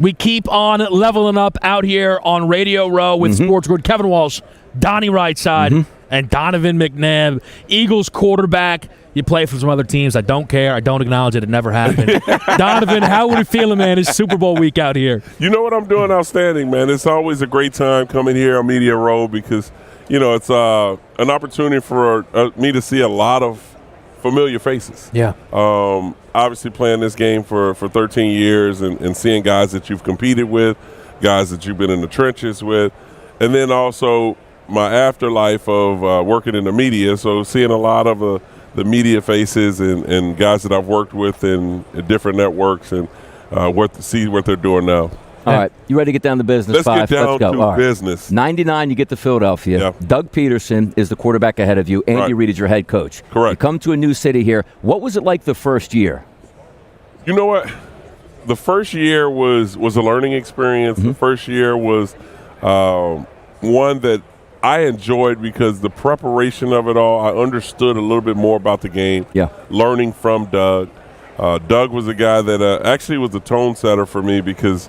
We keep on leveling up out here on Radio Row with SportsGrid. Kevin Walsh, Donnie Rightside, and Donovan McNabb. Eagles quarterback. You play for some other teams. I don't care. I don't acknowledge it. It never happened. Donovan, how are we feeling, man? It's Super Bowl week out here. You know what? I'm doing outstanding, man. It's always a great time coming here on Media Row because, it's an opportunity for me to see a lot of familiar faces. Yeah. Obviously playing this game for 13 years and seeing guys that you've competed with, guys that you've been in the trenches with, and then also my afterlife of working in the media, so seeing a lot of the media faces and guys that I've worked with in different networks and see what they're doing now. All right, you ready to get down to business? Let's get down Let's go. to business. 99, you get to Philadelphia. Yeah. Doug Peterson is the quarterback ahead of you. Andy Reid is your head coach. Correct. You come to a new city here. What was it like the first year? You know what? The first year was a learning experience. The first year was one that I enjoyed because the preparation of it all, I understood a little bit more about the game. Yeah. Learning from Doug. Doug was a guy that actually was the tone setter for me because,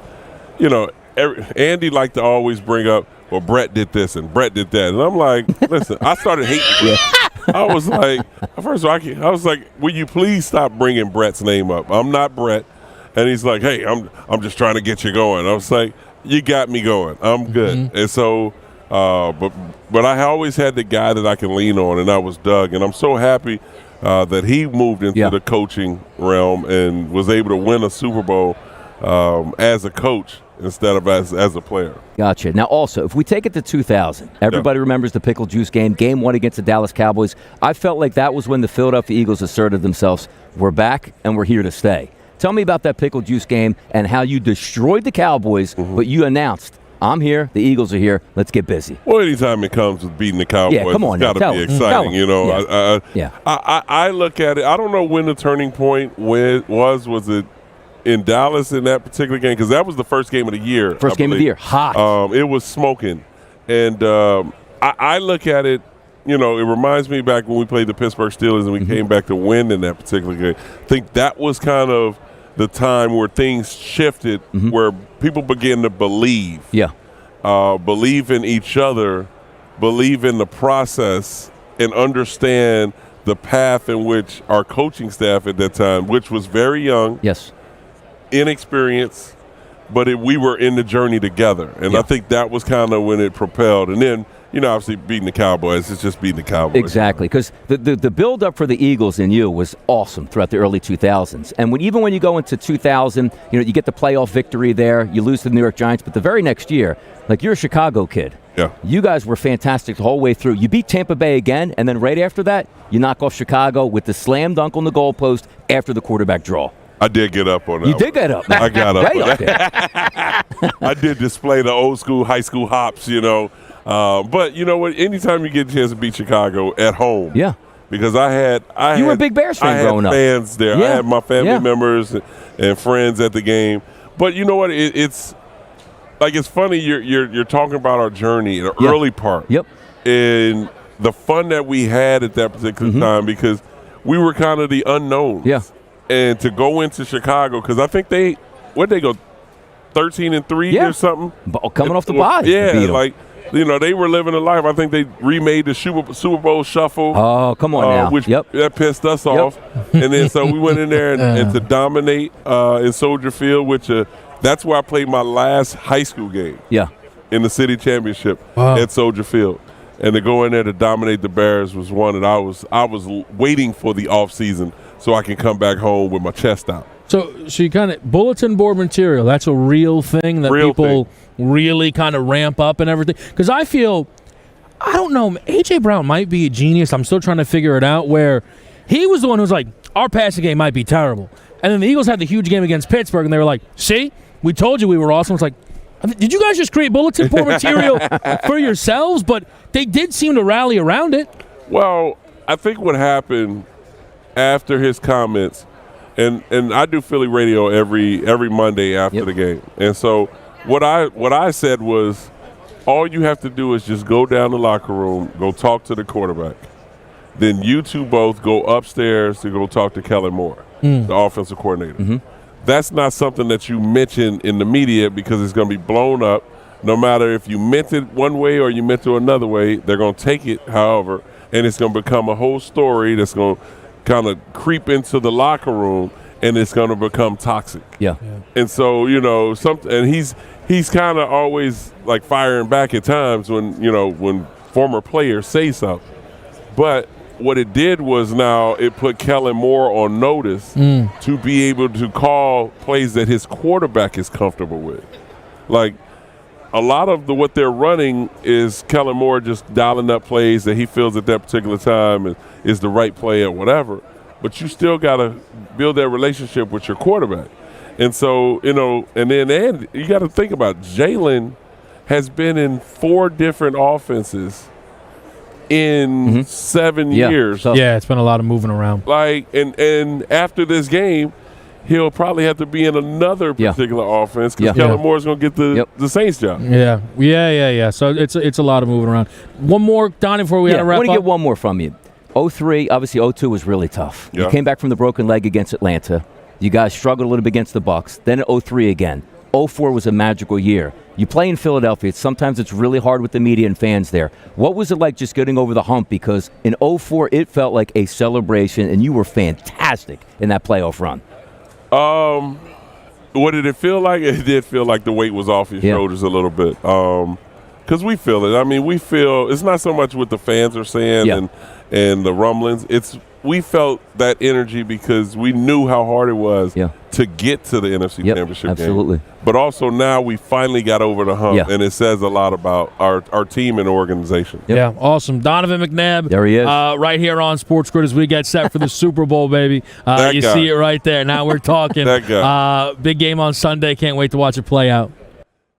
Andy liked to always bring up, well, Brett did this and Brett did that. And I'm like, listen, I started hating Brett. I was like, first of all, I was like, will you please stop bringing Brett's name up? I'm not Brett. And he's like, hey, I'm just trying to get you going. I was like, you got me going. I'm good. And so, but I always had the guy that I can lean on, and that was Doug. And I'm so happy that he moved into the coaching realm and was able to win a Super Bowl as a coach instead of as a player. Gotcha. Now, also, if we take it to 2000, everybody remembers the pickle juice game 1 against the Dallas Cowboys. I felt like that was when the Philadelphia Eagles asserted themselves. We're back, and we're here to stay. Tell me about that pickle juice game and how you destroyed the Cowboys, but you announced, I'm here, the Eagles are here, let's get busy. Well, anytime it comes with beating the Cowboys, come on, it's got to be exciting, I look at it, I don't know when the turning point was it in Dallas in that particular game? Because that was the first game of the year. First game of the year, hot. It was smoking. And I look at it, it reminds me back when we played the Pittsburgh Steelers and we came back to win in that particular game. I think that was kind of the time where things shifted, where people began to believe. Believe in each other, believe in the process, and understand the path in which our coaching staff at that time, which was very young, inexperienced, but we were in the journey together. And I think that was kind of when it propelled. And then, obviously beating the Cowboys, it's just beating the Cowboys. Exactly, because the build-up for the Eagles and you was awesome throughout the early 2000s. And even when you go into 2000, you get the playoff victory there, you lose to the New York Giants, but the very next year, like you're a Chicago kid. Yeah. You guys were fantastic the whole way through. You beat Tampa Bay again, and then right after that, you knock off Chicago with the slam dunk on the goalpost after the quarterback draw. I did get up on that. You did get up. I got up. Right up there. I did display the old school high school hops, But you know what? Anytime you get a chance to beat Chicago at home, because you were a big Bears fan growing up. I had fans there. I had my family members and friends at the game. But you know what? It's like it's funny. You're talking about our journey, the early part, and the fun that we had at that particular time because we were kind of the unknowns. And to go into Chicago, because I think they go 13-3 or something, coming off the bye. They were living a life. I think they remade the Super Bowl Shuffle. Oh, come on now. Which that pissed us off. And then so we went in there and to dominate in Soldier Field, which that's where I played my last high school game. In the city championship at Soldier Field. And to go in there to dominate the Bears was one that I was waiting for the offseason so I can come back home with my chest out. So you kind of bulletin board material. That's a real thing that people really kind of ramp up and everything. Because I don't know, A.J. Brown might be a genius. I'm still trying to figure it out. Where he was the one who was like, our passing game might be terrible, and then the Eagles had the huge game against Pittsburgh, and they were like, see, we told you we were awesome. It's like, did you guys just create bulletin board material for yourselves? But they did seem to rally around it. Well, I think what happened after his comments. And I do Philly radio every Monday after the game. And so what I said was, all you have to do is just go down the locker room, go talk to the quarterback. Then you two both go upstairs to go talk to Kellen Moore, the offensive coordinator. that's not something that you mention in the media because it's going to be blown up. No matter if you meant it one way or you meant it another way, they're going to take it, however, and it's going to become a whole story that's going to kind of creep into the locker room, and it's going to become toxic. Yeah. And so, and he's kind of always like firing back at times when former players say something. But what it did was now it put Kellen Moore on notice to be able to call plays that his quarterback is comfortable with. Like, a lot of what they're running is Kellen Moore just dialing up plays that he feels at that particular time is the right play or whatever. But you still got to build that relationship with your quarterback. And so, and you got to think about Jalen has been in 4 different offenses in 7 years. Yeah, it's been a lot of moving around. Like, and after this game, he'll probably have to be in another particular offense because Kellen Moore's going to get the Saints job. Yeah. So it's a lot of moving around. One more, Donnie, before we got to wrap up. I want to get one more from you. 03, obviously 02 was really tough. Yeah. You came back from the broken leg against Atlanta. You guys struggled a little bit against the Bucks. Then in 03 again. 04 was a magical year. You play in Philadelphia. Sometimes it's really hard with the media and fans there. What was it like just getting over the hump? Because in 04, it felt like a celebration, and you were fantastic in that playoff run. What did it feel like? It did feel like the weight was off your shoulders a little bit. Because we feel it. I mean, we feel it's not so much what the fans are saying and the rumblings. We felt that energy because we knew how hard it was to get to the NFC Championship game. But also now we finally got over the hump, and it says a lot about our team and organization. Yeah, awesome. Donovan McNabb. There he is. Right here on SportsGrid as we get set for the Super Bowl, baby. You see it right there. Now we're talking. That guy. Big game on Sunday. Can't wait to watch it play out.